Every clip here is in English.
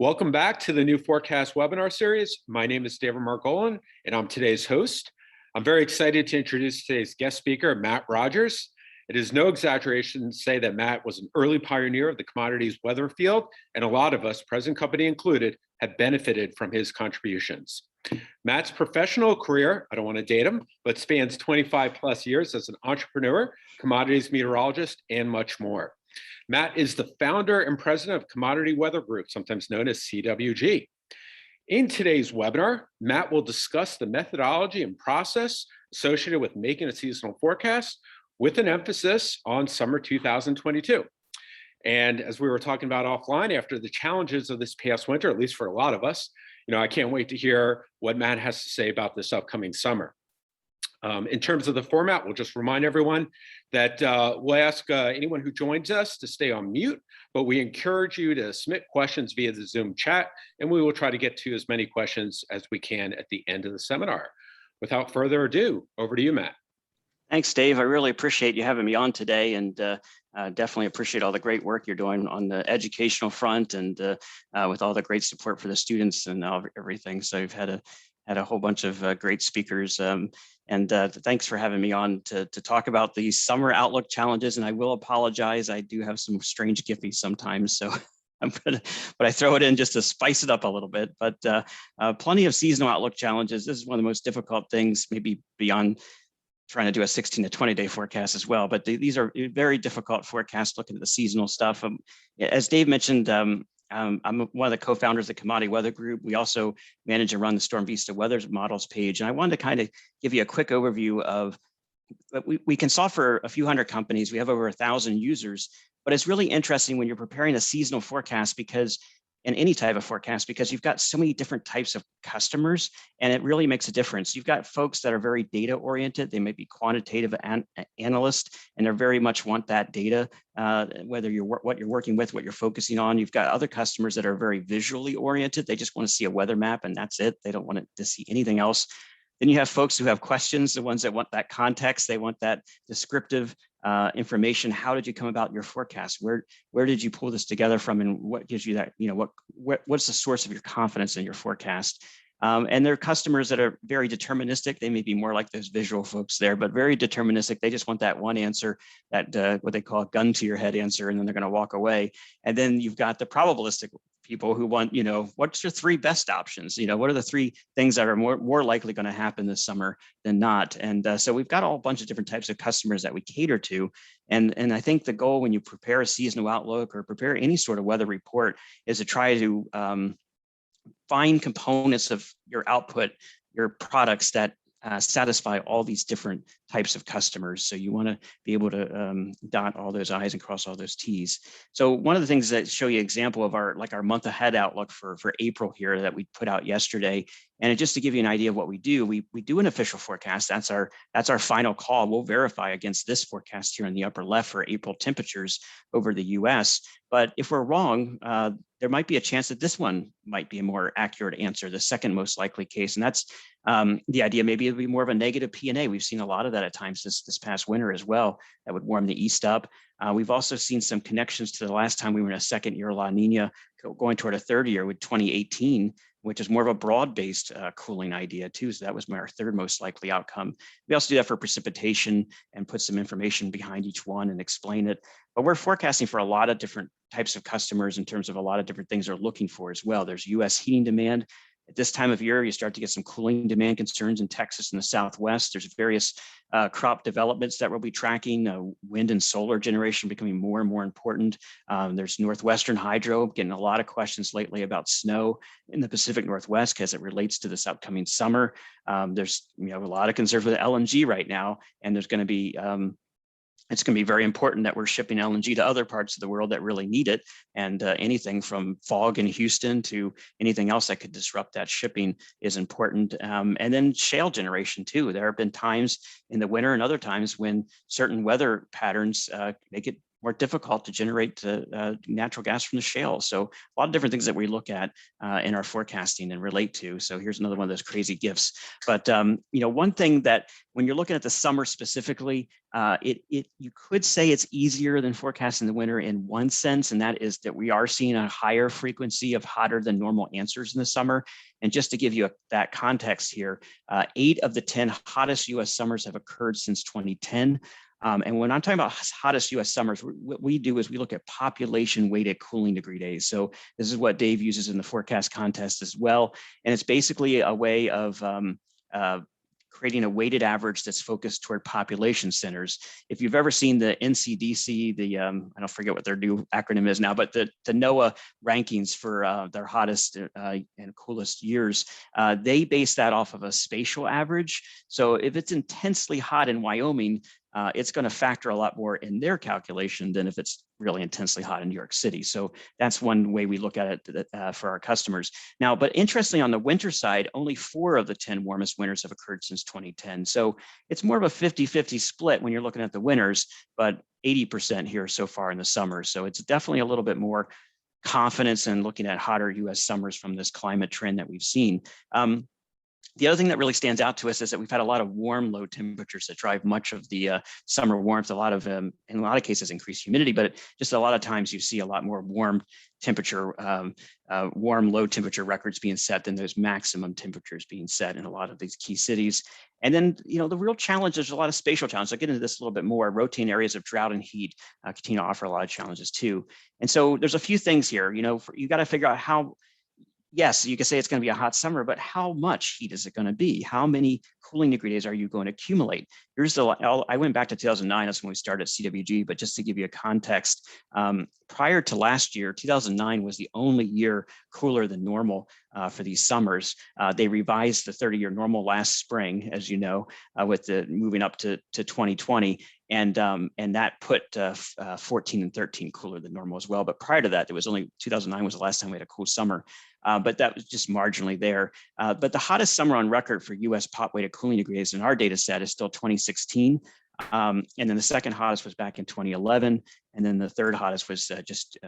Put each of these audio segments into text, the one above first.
Welcome back to the new forecast webinar series. My name is David Margolin, and I'm today's host. I'm very excited to introduce today's guest speaker, Matt Rogers. It is no exaggeration to say that Matt was an early pioneer of the commodities weather field, and a lot of us, present company included, have benefited from his contributions. Matt's professional career, I don't want to date him, but spans 25 plus years as an entrepreneur, commodities meteorologist, and much more. Matt is the founder and president of Commodity Weather Group, sometimes known as CWG. In today's webinar, Matt will discuss the methodology and process associated with making a seasonal forecast with an emphasis on summer 2022. And as we were talking about offline, after the challenges of this past winter, at least for a lot of us, I can't wait to hear what Matt has to say about this upcoming summer. In terms of the format, we'll just remind everyone that we'll ask anyone who joins us to stay on mute, but we encourage you to submit questions via the Zoom chat, and we will try to get to as many questions as we can at the end of the seminar. Without further ado, over to you, Matt. Thanks, Dave. I really appreciate you having me on today, and definitely appreciate all the great work you're doing on the educational front and with all the great support for the students and everything. So you've had a whole bunch of great speakers. And thanks for having me on to talk about the summer outlook challenges. And I will apologize, I do have some strange Giphy sometimes, so but I throw it in just to spice it up a little bit. But plenty of seasonal outlook challenges. This is one of the most difficult things, maybe beyond trying to do a 16 to 20 day forecast as well. But these are very difficult forecasts looking at the seasonal stuff. As Dave mentioned, I'm one of the co-founders of the Commodity Weather Group. We also manage and run the Storm Vista Weather Models page. And I wanted to kind of give you a quick overview of, we can solve for a few hundred companies. We have over 1,000 users, but it's really interesting when you're preparing a seasonal forecast and any type of forecast, because you've got so many different types of customers, and it really makes a difference. You've got folks that are very data oriented. They may be quantitative analysts, and they very much want that data, whether what you're working with, what you're focusing on. You've got other customers that are very visually oriented. They just want to see a weather map, and that's it. They don't want to see anything else. Then you have folks who have questions, the ones that want that context. They want that descriptive information. How did you come about your forecast? Where did you pull this together from, and what gives you that, what's the source of your confidence in your forecast? And there are customers that are very deterministic. They may be more like those visual folks there, but very deterministic. They just want that one answer, that what they call a gun to your head answer, and then they're going to walk away. And then you've got the probabilistic people who want, what's your three best options? What are the three things that are more likely going to happen this summer than not? And so we've got a whole bunch of different types of customers that we cater to. And I think the goal when you prepare a seasonal outlook or prepare any sort of weather report is to try to find components of your output, your products that satisfy all these different types of customers. So you want to be able to dot all those I's and cross all those T's. So one of the things that show you an example of our month ahead outlook for April here that we put out yesterday. And just to give you an idea of what we do an official forecast. That's our final call. We'll verify against this forecast here in the upper left for April temperatures over the US. But if we're wrong, there might be a chance that this one might be a more accurate answer, the second most likely case. And that's the idea. Maybe it'll be more of a negative P&A. We've seen a lot of that at times this past winter as well. That would warm the east up. We've also seen some connections to the last time we were in a second year La Nina going toward a third year with 2018, which is more of a broad-based cooling idea too. So that was our third most likely outcome. We also do that for precipitation and put some information behind each one and explain it. But we're forecasting for a lot of different types of customers in terms of a lot of different things they're looking for as well. There's US heating demand. At this time of year, you start to get some cooling demand concerns in Texas and the Southwest. There's various crop developments that we'll be tracking, wind and solar generation becoming more and more important. There's Northwestern hydro, getting a lot of questions lately about snow in the Pacific Northwest as it relates to this upcoming summer. There's a lot of concerns with LNG right now, and there's going to be it's going to be very important that we're shipping LNG to other parts of the world that really need it. And anything from fog in Houston to anything else that could disrupt that shipping is important. And then shale generation too. There have been times in the winter and other times when certain weather patterns make it more difficult to generate natural gas from the shale. So a lot of different things that we look at in our forecasting and relate to. So here's another one of those crazy gifts. But one thing that when you're looking at the summer specifically, you could say it's easier than forecasting the winter in one sense, and that is that we are seeing a higher frequency of hotter than normal answers in the summer. And just to give you that context here, 8 of the 10 hottest US summers have occurred since 2010. And when I'm talking about hottest US summers, what we do is we look at population weighted cooling degree days. So this is what Dave uses in the forecast contest as well. And it's basically a way of creating a weighted average that's focused toward population centers. If you've ever seen the NCDC, I don't forget what their new acronym is now, but the NOAA rankings for their hottest and coolest years, they base that off of a spatial average. So if it's intensely hot in Wyoming, it's going to factor a lot more in their calculation than if it's really intensely hot in New York City. So that's one way we look at it for our customers. Now, but interestingly, on the winter side, only 4 of the 10 warmest winters have occurred since 2010. So it's more of a 50-50 split when you're looking at the winters, but 80% here so far in the summer. So it's definitely a little bit more confidence in looking at hotter US summers from this climate trend that we've seen. The other thing that really stands out to us is that we've had a lot of warm, low temperatures that drive much of the summer warmth, in a lot of cases, increased humidity, but just a lot of times you see a lot more warm temperature, warm, low temperature records being set than those maximum temperatures being set in a lot of these key cities. And then, the real challenge, there's a lot of spatial challenges. I'll get into this a little bit more. Rotating areas of drought and heat continue to offer a lot of challenges too. And so there's a few things here, you got to figure out how. Yes, you could say it's going to be a hot summer, but how much heat is it going to be? How many cooling degree days are you going to accumulate? I went back to 2009, that's when we started CWG, but just to give you a context, prior to last year, 2009 was the only year cooler than normal for these summers. They revised the 30-year normal last spring, as you know, with the moving up to 2020. And that put 14 and 13 cooler than normal as well. But prior to that, 2009 was the last time we had a cool summer. But that was just marginally there. But the hottest summer on record for US pop weighted cooling degrees in our data set is still 2016. And then the second hottest was back in 2011. And then the third hottest was just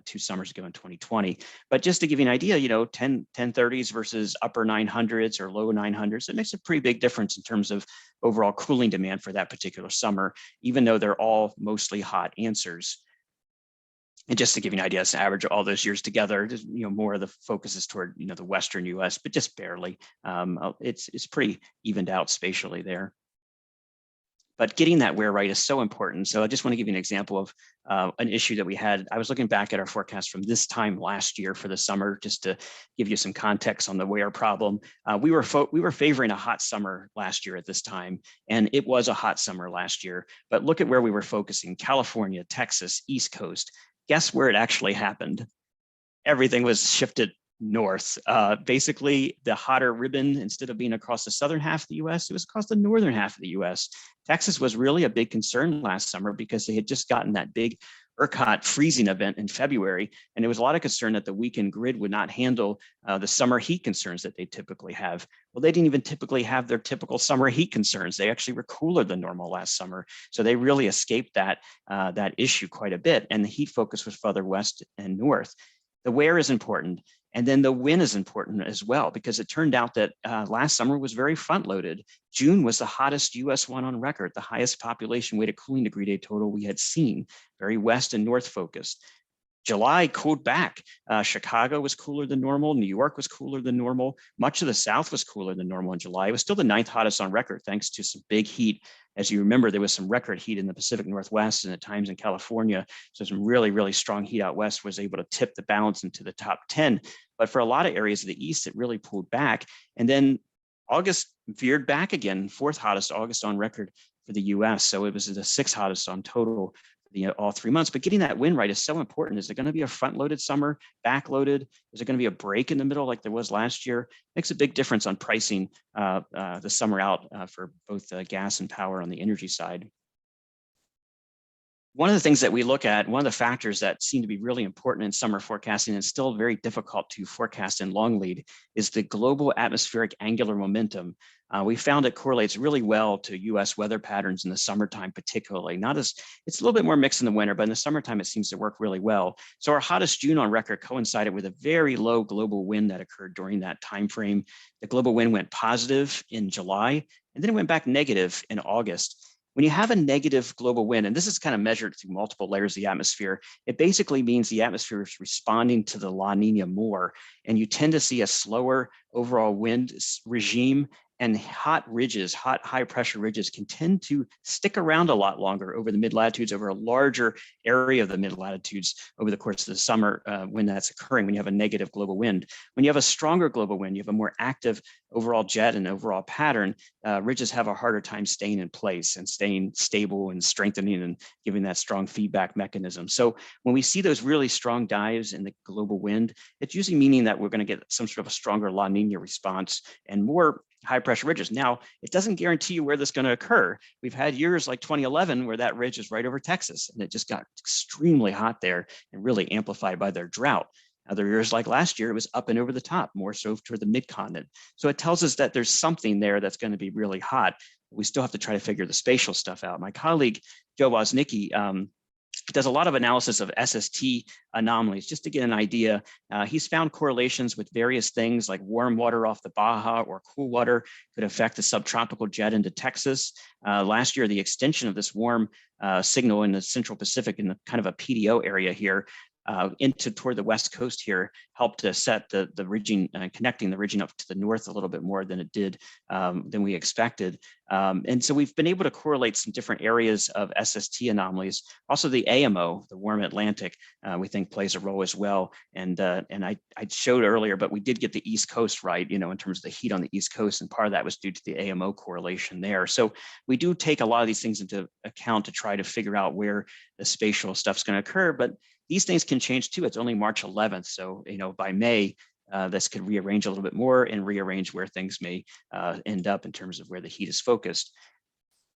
2 summers ago in 2020. But just to give you an idea, 1030s versus upper 900s or low 900s, it makes a pretty big difference in terms of overall cooling demand for that particular summer, even though they're all mostly hot answers. And just to give you an idea, it's average all those years together, just, more of the focus is toward, the Western US, but just barely. It's pretty evened out spatially there. But getting that wear right is so important. So I just want to give you an example of an issue that we had. I was looking back at our forecast from this time last year for the summer, just to give you some context on the wear problem. We were favoring a hot summer last year at this time, and it was a hot summer last year. But look at where we were focusing: California, Texas, East Coast. Guess where it actually happened? Everything was shifted north. Basically, the hotter ribbon, instead of being across the southern half of the US, it was across the northern half of the US. Texas was really a big concern last summer because they had just gotten that big ERCOT freezing event in February, and there was a lot of concern that the weakened grid would not handle the summer heat concerns that they typically have. Well, they didn't even typically have their typical summer heat concerns. They actually were cooler than normal last summer. So they really escaped that issue quite a bit, and the heat focus was further west and north. The wear is important. And then the wind is important as well, because it turned out that last summer was very front loaded. June was the hottest US one on record, the highest population weighted cooling degree day total we had seen, very west and north focused. July cooled back. Chicago was cooler than normal. New York was cooler than normal. Much of the South was cooler than normal in July. It was still the 9th hottest on record, thanks to some big heat. As you remember, there was some record heat in the Pacific Northwest and at times in California. So some really, really strong heat out west was able to tip the balance into the top 10. But for a lot of areas of the East, it really pulled back. And then August veered back again, 4th hottest August on record for the US. So it was the 6th hottest on total all 3 months. But getting that wind right is so important. Is it going to be a front-loaded summer, back-loaded? Is it going to be a break in the middle like there was last year? Makes a big difference on pricing the summer out for both gas and power on the energy side. One of the things that we look at, one of the factors that seem to be really important in summer forecasting and still very difficult to forecast in long lead is the global atmospheric angular momentum. We found it correlates really well to US weather patterns in the summertime, particularly. It's a little bit more mixed in the winter, but in the summertime, it seems to work really well. So our hottest June on record coincided with a very low global wind that occurred during that time frame. The global wind went positive in July, and then it went back negative in August. When you have a negative global wind, and this is kind of measured through multiple layers of the atmosphere, it basically means the atmosphere is responding to the La Nina more, and you tend to see a slower overall wind regime, and hot ridges, hot high pressure ridges can tend to stick around a lot longer over the mid latitudes, over a larger area of the mid latitudes over the course of the summer when that's occurring, when you have a negative global wind. When you have a stronger global wind, you have a more active overall jet and overall pattern, ridges have a harder time staying in place and staying stable and strengthening and giving that strong feedback mechanism. So when we see those really strong dives in the global wind, it's usually meaning that we're going to get some sort of a stronger La Nina response and more high pressure ridges. Now, it doesn't guarantee you where this is going to occur. We've had years like 2011 where that ridge is right over Texas, and it just got extremely hot there and really amplified by their drought. Other years like last year, it was up and over the top, more so toward the mid-continent. So it tells us that there's something there that's going to be really hot. We still have to try to figure the spatial stuff out. My colleague, Joe Woznicki, does a lot of analysis of SST anomalies just to get an idea. He's found correlations with various things like warm water off the Baja or cool water could affect the subtropical jet into Texas. Last year, the extension of this warm signal in the Central Pacific in the kind of a PDO area here into toward the west coast here helped to set the region, connecting the region up to the north a little bit more than it did than we expected. And so we've been able to correlate some different areas of SST anomalies. Also the AMO, the warm Atlantic, we think plays a role as well. And I showed earlier, but we did get the East Coast right, in terms of the heat on the East Coast, and part of that was due to the AMO correlation there. So we do take a lot of these things into account to try to figure out where the spatial stuff's going to occur, but these things can change too. It's only March 11th. So, by May, this could rearrange a little bit more and rearrange where things may end up in terms of where the heat is focused.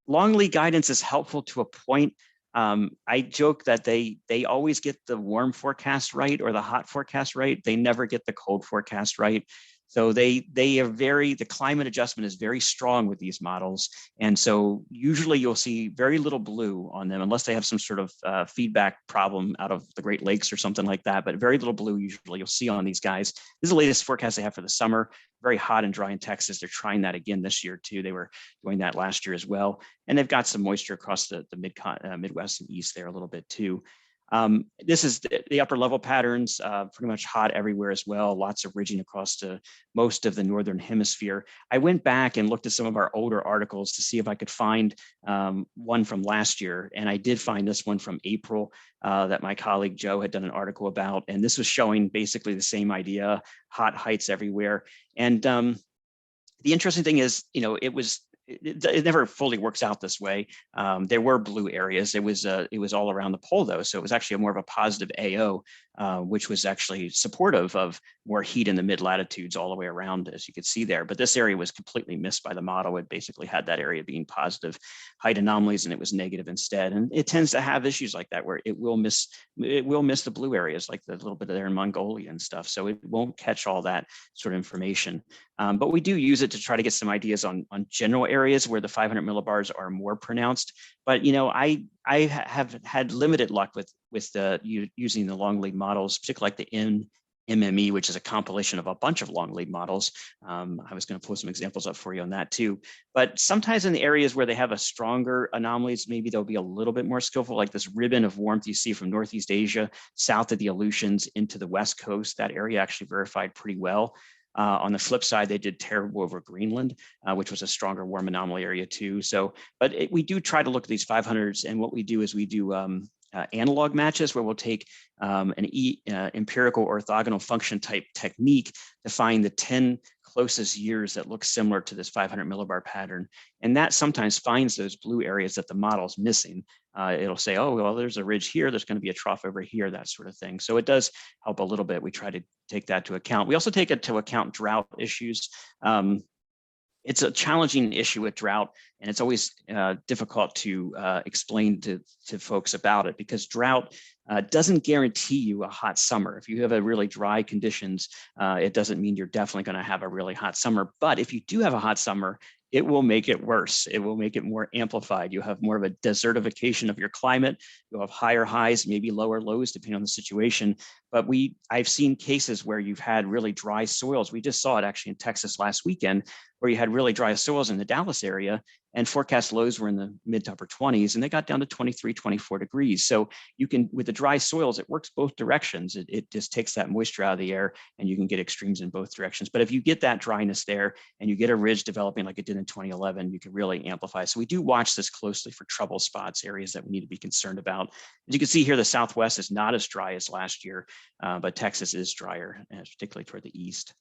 Long lead guidance is helpful to a point. I joke that they always get the warm forecast right or the hot forecast right. They never get the cold forecast right. So the climate adjustment is very strong with these models. And so usually you'll see very little blue on them unless they have some sort of feedback problem out of the Great Lakes or something like that, but very little blue usually you'll see on these guys. This is the latest forecast they have for the summer. Very hot and dry in Texas. They're trying that again this year too. They were doing that last year as well. And they've got some moisture across the Midwest and East there a little bit too. This is the upper level patterns, pretty much hot everywhere as well. Lots of ridging across to most of the Northern Hemisphere. I went back and looked at some of our older articles to see if I could find one from last year. And I did find this one from April that my colleague Joe had done an article about. And this was showing basically the same idea, hot heights everywhere. And the interesting thing is, it never fully works out this way. There were blue areas. It was all around the pole though. So it was actually more of a positive AO, which was actually supportive of more heat in the mid latitudes all the way around, as you could see there. But this area was completely missed by the model. It basically had that area being positive height anomalies and it was negative instead. And it tends to have issues like that where it will miss the blue areas, like the little bit there in Mongolia and stuff. So it won't catch all that sort of information. But we do use it to try to get some ideas on general areas where the 500 millibars are more pronounced. But I have had limited luck with using the long lead models, particularly like the MME, which is a compilation of a bunch of long lead models. I was going to pull some examples up for you on that too. But sometimes in the areas where they have a stronger anomalies, maybe they'll be a little bit more skillful, like this ribbon of warmth you see from Northeast Asia, south of the Aleutians into the West Coast. That area actually verified pretty well. On the flip side, they did terrible over Greenland, which was a stronger warm anomaly area too. So, but we do try to look at these 500s, and what we do is we do analog matches where we'll take an empirical orthogonal function type technique to find the 10 closest years that look similar to this 500 millibar pattern. And that sometimes finds those blue areas that the model's missing. It'll say, oh, well, there's a ridge here, there's going to be a trough over here, that sort of thing. So it does help a little bit. We try to take that to account. We also take into account drought issues. It's a challenging issue with drought, and it's always difficult to explain to folks about it, because drought doesn't guarantee you a hot summer. If you have a really dry conditions, it doesn't mean you're definitely going to have a really hot summer. But if you do have a hot summer, it will make it worse. It will make it more amplified. You have more of a desertification of your climate. You'll have higher highs, maybe lower lows, depending on the situation. But I've seen cases where you've had really dry soils. We just saw it actually in Texas last weekend, where you had really dry soils in the Dallas area, and forecast lows were in the mid to upper 20s, and they got down to 23, 24 degrees. So you can, with the dry soils, it works both directions. It just takes that moisture out of the air, and you can get extremes in both directions. But if you get that dryness there and you get a ridge developing like it did in 2011, you can really amplify. So we do watch this closely for trouble spots, areas that we need to be concerned about. As you can see here, the Southwest is not as dry as last year, but Texas is drier, particularly toward the east.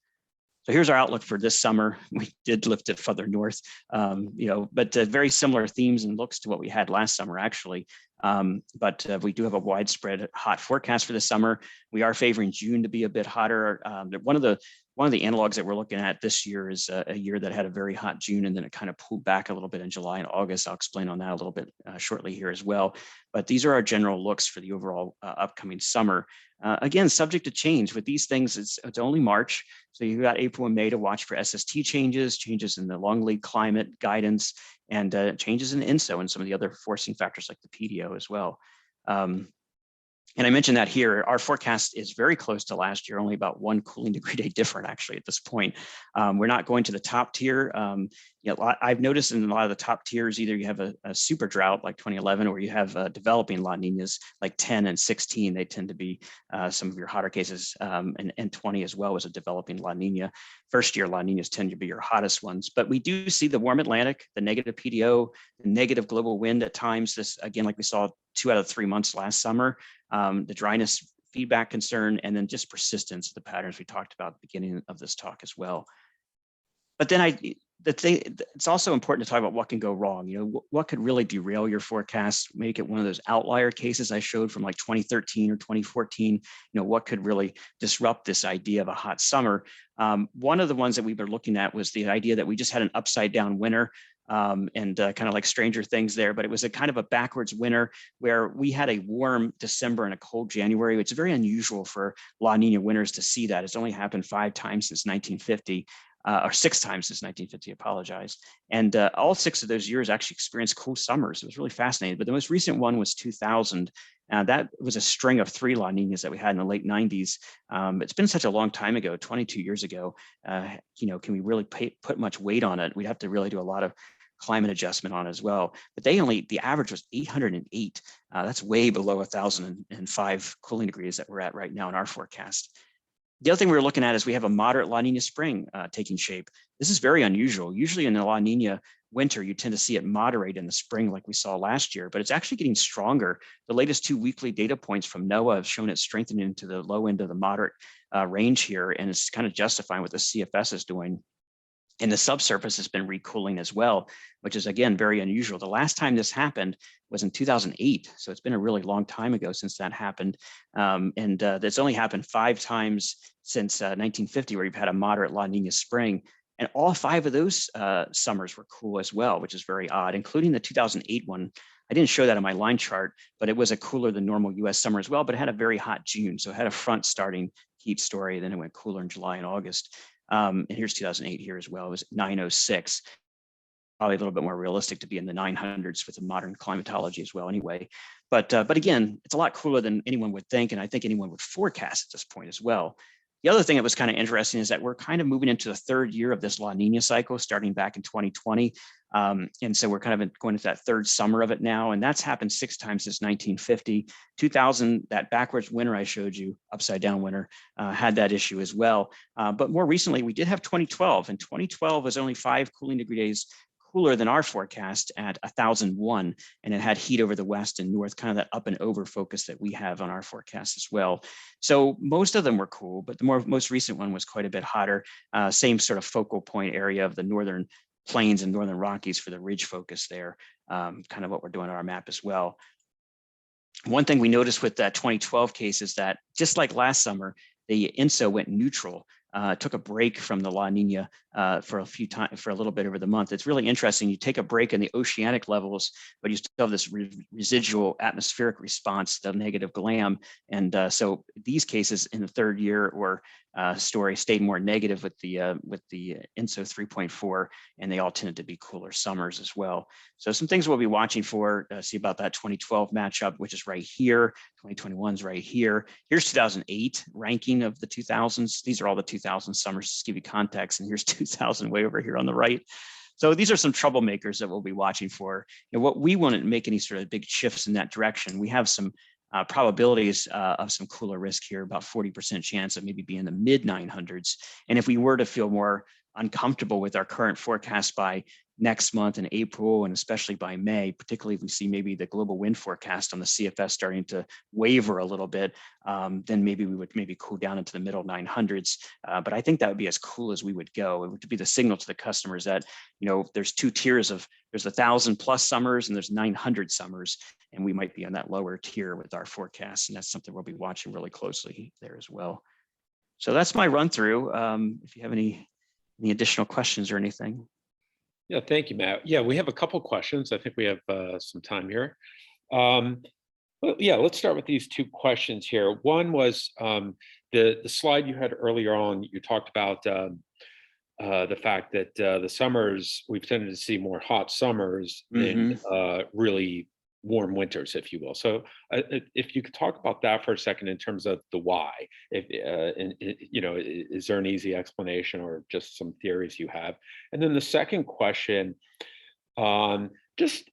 So here's our outlook for this summer. We did lift it further north, but very similar themes and looks to what we had last summer, actually. But we do have a widespread hot forecast for the summer. We are favoring June to be a bit hotter. One of the analogs that we're looking at this year is a year that had a very hot June, and then it kind of pulled back a little bit in July and August. I'll explain on that a little bit shortly here as well. But these are our general looks for the overall upcoming summer. Again, subject to change. With these things, it's only March. So you've got April and May to watch for SST changes in the long lead climate guidance, and changes in INSO and some of the other forcing factors like the PDO as well. And I mentioned that here, our forecast is very close to last year, only about 1 cooling degree day different actually at this point. We're not going to the top tier. I've noticed in a lot of the top tiers, either you have a super drought like 2011, or you have developing La Niñas like 10 and 16. They tend to be some of your hotter cases, and 20 as well was a developing La Niña. First year La Niñas tend to be your hottest ones, but we do see the warm Atlantic, the negative PDO, the negative global wind at times. This, again, like we saw 2 out of 3 months last summer, the dryness feedback concern, and then just persistence of the patterns we talked about at the beginning of this talk as well. But then it's also important to talk about what can go wrong. What could really derail your forecast, make it one of those outlier cases I showed from like 2013 or 2014. What could really disrupt this idea of a hot summer? One of the ones that we were looking at was the idea that we just had an upside down winter. And kind of like Stranger Things there, but it was a kind of a backwards winter where we had a warm December and a cold January. It's very unusual for La Nina winters to see that. It's only happened 5 times since 1950. Or 6 times since 1950, apologize. And all 6 of those years actually experienced cool summers. It was really fascinating. But the most recent one was 2000. That was a string of 3 La Ninas that we had in the late 90s. It's been such a long time ago, 22 years ago. Can we really put much weight on it? We'd have to really do a lot of climate adjustment on as well. But the average was 808. That's way below 1,005 cooling degrees that we're at right now in our forecast. The other thing we're looking at is we have a moderate La Nina spring taking shape. This is very unusual. Usually in the La Nina winter, you tend to see it moderate in the spring like we saw last year, but it's actually getting stronger. The latest 2 weekly data points from NOAA have shown it strengthening into the low end of the moderate range here, and it's kind of justifying what the CFS is doing. And the subsurface has been recooling as well, which is, again, very unusual. The last time this happened was in 2008. So it's been a really long time ago since that happened. And that's only happened 5 times since 1950, where you've had a moderate La Nina spring. And all 5 of those summers were cool as well, which is very odd, including the 2008 one. I didn't show that on my line chart, but it was a cooler than normal US summer as well, but it had a very hot June. So it had a front starting heat story. Then it went cooler in July and August. And here's 2008 here as well. It was 906. Probably a little bit more realistic to be in the 900s with the modern climatology as well anyway. But again, it's a lot cooler than anyone would think, and I think anyone would forecast at this point as well. The other thing that was kind of interesting is that we're kind of moving into the 3rd year of this La Nina cycle, starting back in 2020. And so we're kind of going into that 3rd summer of it now. And that's happened 6 times since 1950. 2000, that backwards winter I showed you, upside down winter, had that issue as well. But more recently, we did have 2012, and 2012 was only 5 cooling degree days cooler than our forecast at 1,001, and it had heat over the west and north, kind of that up and over focus that we have on our forecast as well. So most of them were cool, but the most recent one was quite a bit hotter. Same sort of focal point area of the northern plains and northern Rockies for the ridge focus there, kind of what we're doing on our map as well. One thing we noticed with that 2012 case is that just like last summer, the INSO went neutral took a break from the La Niña for a little bit over the month. It's really interesting. You take a break in the oceanic levels, but you still have this residual atmospheric response, the negative GLAM. And so these cases in the third year or story stayed more negative with the INSO 3.4, and they all tended to be cooler summers as well. So some things we'll be watching for, see about that 2012 matchup, which is right here. 2021 is right here. Here's 2008 ranking of the 2000s. These are all the 2000 summers, just to give you context. And here's 2000 way over here on the right. So these are some troublemakers that we'll be watching for. What we wouldn't make any sort of big shifts in that direction. We have some probabilities of some cooler risk here, about 40% chance of maybe being in the mid 900s. And if we were to feel more uncomfortable with our current forecast by next month in April, and especially by May, particularly if we see maybe the global wind forecast on the CFS starting to waver a little bit, then maybe we would cool down into the middle 900s. But I think that would be as cool as we would go. It would be the signal to the customers that, there's two tiers of, there's 1,000+ summers and there's 900 summers. And we might be on that lower tier with our forecasts. And that's something we'll be watching really closely there as well. So that's my run through. If you have any additional questions or anything. Yeah, thank you, Matt. Yeah, we have a couple questions. I think we have some time here. Well, yeah, let's start with these two questions here. One was the slide you had earlier on. You talked about the fact that the summers, we've tended to see more hot summers than really warm winters, if you will. So if you could talk about that for a second in terms of the why, is there an easy explanation or just some theories you have? And then the second question, this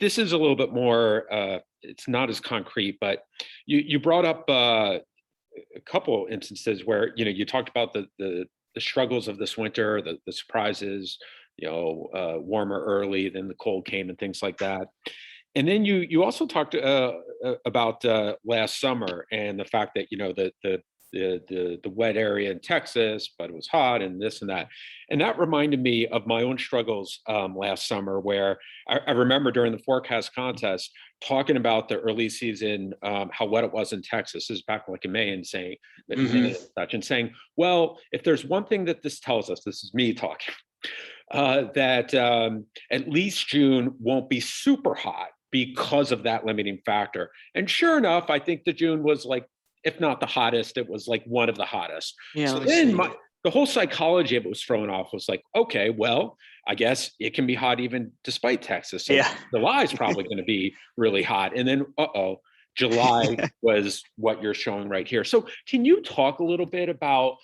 is a little bit more, it's not as concrete, but you brought up a couple instances where, you talked about the struggles of this winter, the surprises, warmer early, then the cold came and things like that. And then you also talked about last summer and the fact that the wet area in Texas, but it was hot and this and that. And that reminded me of my own struggles last summer, where I remember during the forecast contest talking about the early season, how wet it was in Texas. This is back like in May, and saying, well, if there's one thing that this tells us, this is me talking, that at least June won't be super hot because of that limiting factor. And sure enough, I think the June was like, if not the hottest, it was like one of the hottest. Yeah, so then the whole psychology of it was thrown off. Was like, okay, well, I guess it can be hot even despite Texas. So July is probably going to be really hot. And then, July was what you're showing right here. So can you talk a little bit about,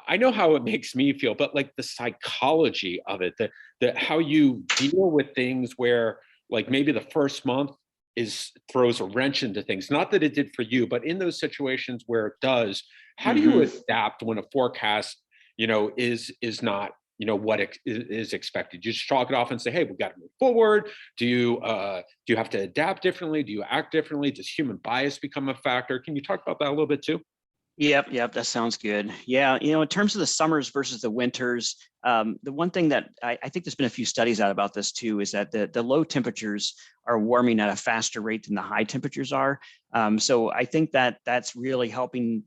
I know how it makes me feel, but like the psychology of it, that how you deal with things where like maybe the first month throws a wrench into things. Not that it did for you, but in those situations where it does, how do you adapt when a forecast, is not, what is expected? You just chalk it off and say, hey, we've got to move forward. Do you have to adapt differently? Do you act differently? Does human bias become a factor? Can you talk about that a little bit too? Yep, that sounds good. Yeah, in terms of the summers versus the winters, the one thing that I think there's been a few studies out about this too, is that the low temperatures are warming at a faster rate than the high temperatures are. So I think that that's really helping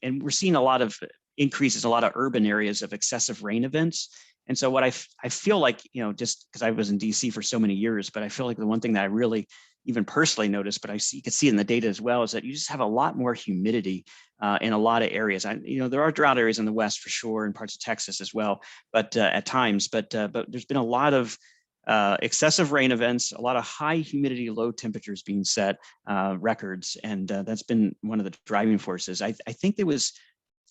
and we're seeing a lot of increases, a lot of urban areas of excessive rain events. And so what I feel like, just because I was in DC for so many years, but I feel like the one thing that I really even personally noticed, but you can see it in the data as well, is that you just have a lot more humidity in a lot of areas. There are drought areas in the West for sure, and parts of Texas as well, but at times, but there's been a lot of excessive rain events, a lot of high humidity, low temperatures being set records, and that's been one of the driving forces. I think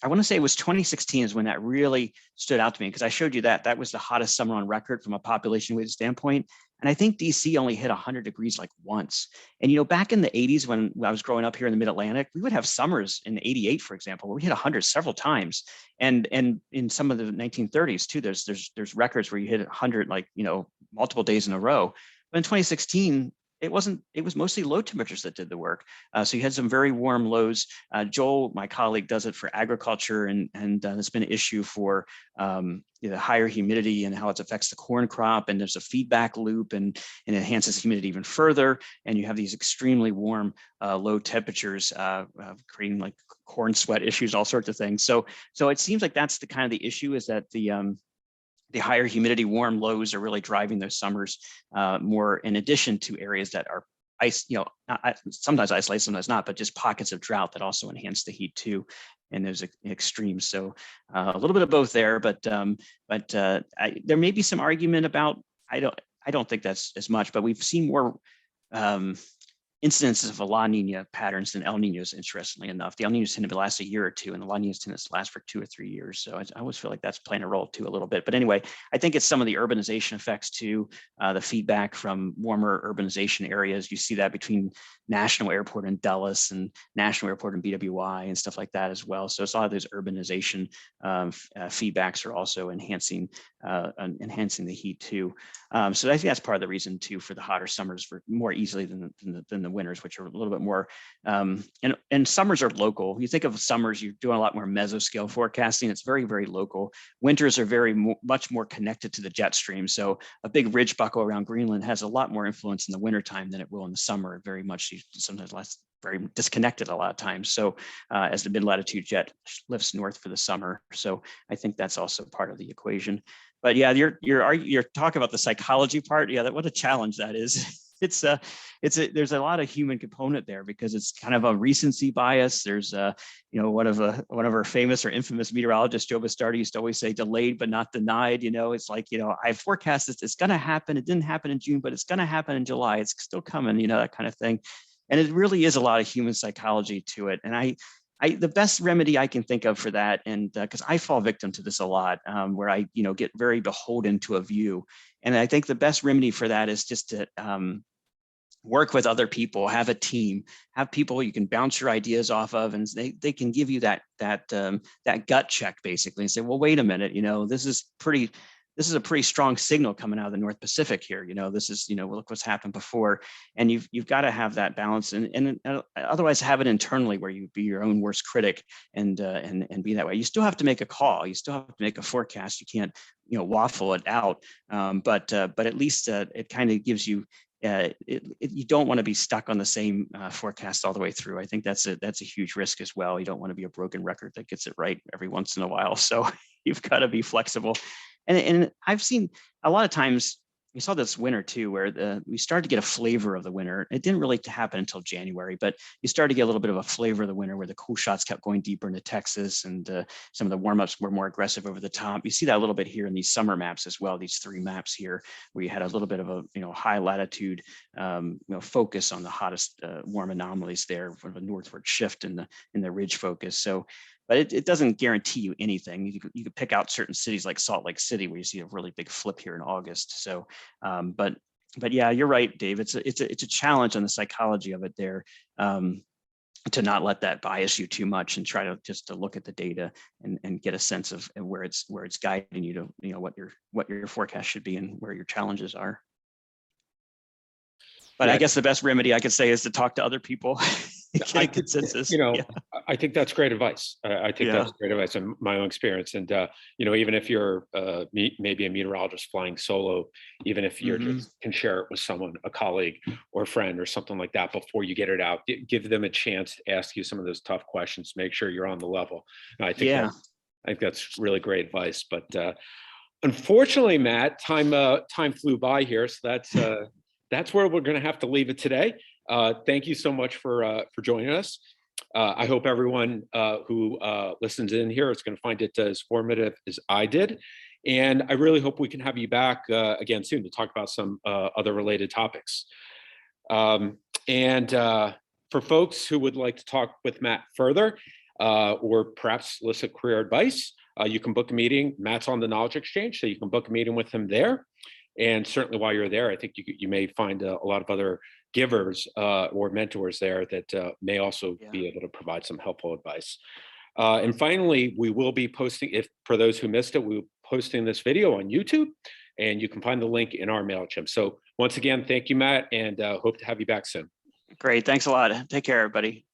I want to say it was 2016 is when that really stood out to me, because I showed you that was the hottest summer on record from a population weighted standpoint. And I think DC only hit 100 degrees like once. And, back in the 80s, when I was growing up here in the mid-Atlantic, we would have summers in 88, for example, where we hit 100 several times. And in some of the 1930s too, there's records where you hit 100, like, multiple days in a row. But in 2016, it was mostly low temperatures that did the work. So you had some very warm lows. Joel, my colleague, does it for agriculture, and it's been an issue for the higher humidity and how it affects the corn crop. And there's a feedback loop, and enhances humidity even further. And you have these extremely warm, low temperatures, creating like corn sweat issues, all sorts of things. So it seems like that's the kind of the issue, is that the higher humidity, warm lows are really driving those summers more, in addition to areas that are sometimes isolated, sometimes not, but just pockets of drought that also enhance the heat too. And there's extremes. So a little bit of both there, but there may be some argument about, I don't think that's as much, but we've seen more incidences of a La Nina patterns than El Ninos, interestingly enough. The El Ninos tend to last a year or two, and the La Ninas tend to last for 2 or 3 years. So I always feel like that's playing a role too, a little bit. But anyway, I think it's some of the urbanization effects too, the feedback from warmer urbanization areas. You see that between National Airport in Dulles and National Airport in BWI and stuff like that as well. So it's a lot of those urbanization feedbacks are also enhancing the heat too. So I think that's part of the reason too for the hotter summers, for more easily than the winters, which are a little bit more. And summers are local. You think of summers, you're doing a lot more mesoscale forecasting. It's very, very local. Winters are much more connected to the jet stream. So a big ridge buckle around Greenland has a lot more influence in the wintertime than it will in the summer. Very much, sometimes less, very disconnected a lot of times. So as the mid-latitude jet lifts north for the summer. So I think that's also part of the equation. But yeah, you're talking about the psychology part. Yeah, what a challenge that is. There's a lot of human component there, because it's kind of a recency bias. There's one of our famous or infamous meteorologists, Joe Bastardi, used to always say, delayed but not denied. It's like, I forecast this, it's going to happen. It didn't happen in June, but it's going to happen in July. It's still coming, that kind of thing. And it really is a lot of human psychology to it. And the best remedy I can think of for that, and because I fall victim to this a lot, where I get very beholden to a view, and I think the best remedy for that is just to work with other people, have a team, have people you can bounce your ideas off of, and they can give you that gut check basically, and say, well, wait a minute, this is a pretty strong signal coming out of the North Pacific here. This is, look what's happened before. And you've got to have that balance, and otherwise have it internally where you be your own worst critic and be that way. You still have to make a call. You still have to make a forecast. You can't, waffle it out. But at least it kind of gives you, you don't want to be stuck on the same forecast all the way through. I think that's a huge risk as well. You don't want to be a broken record that gets it right every once in a while. So you've got to be flexible. And I've seen a lot of times, we saw this winter too, where we started to get a flavor of the winter. It didn't really happen until January, but you started to get a little bit of a flavor of the winter, where the cool shots kept going deeper into Texas, and some of the warm-ups were more aggressive over the top. You see that a little bit here in these summer maps as well, these 3 maps here, where you had a little bit of a high latitude focus on the hottest warm anomalies there, with a northward shift in the ridge focus. So, but it doesn't guarantee you anything. You could pick out certain cities like Salt Lake City, where you see a really big flip here in August. So, but yeah, you're right, Dave. It's a challenge on the psychology of it there, to not let that bias you too much, and try to look at the data and get a sense of where it's guiding you to what your forecast should be and where your challenges are. But yeah, I guess the best remedy I could say is to talk to other people. Get a consensus. I think that's great advice. I think that's great advice in my own experience. And even if you're maybe a meteorologist flying solo, even if you just can share it with someone, a colleague or a friend or something like that, before you get it out, give them a chance to ask you some of those tough questions. Make sure you're on the level. I think that's really great advice. But unfortunately, Matt, time flew by here, so that's where we're going to have to leave it today. Thank you so much for joining us. I hope everyone who listens in here is going to find it as formative as I did. And I really hope we can have you back again soon to talk about some other related topics. And for folks who would like to talk with Matt further, or perhaps solicit career advice, you can book a meeting. Matt's on the Knowledge Exchange, so you can book a meeting with him there. And certainly while you're there, I think you may find a lot of other givers or mentors there that may also be able to provide some helpful advice. And finally, we will be posting, for those who missed it, we're posting this video on YouTube, and you can find the link in our MailChimp. So Once again, thank you, Matt, and hope to have you back soon. Great. Thanks a lot. Take care, everybody.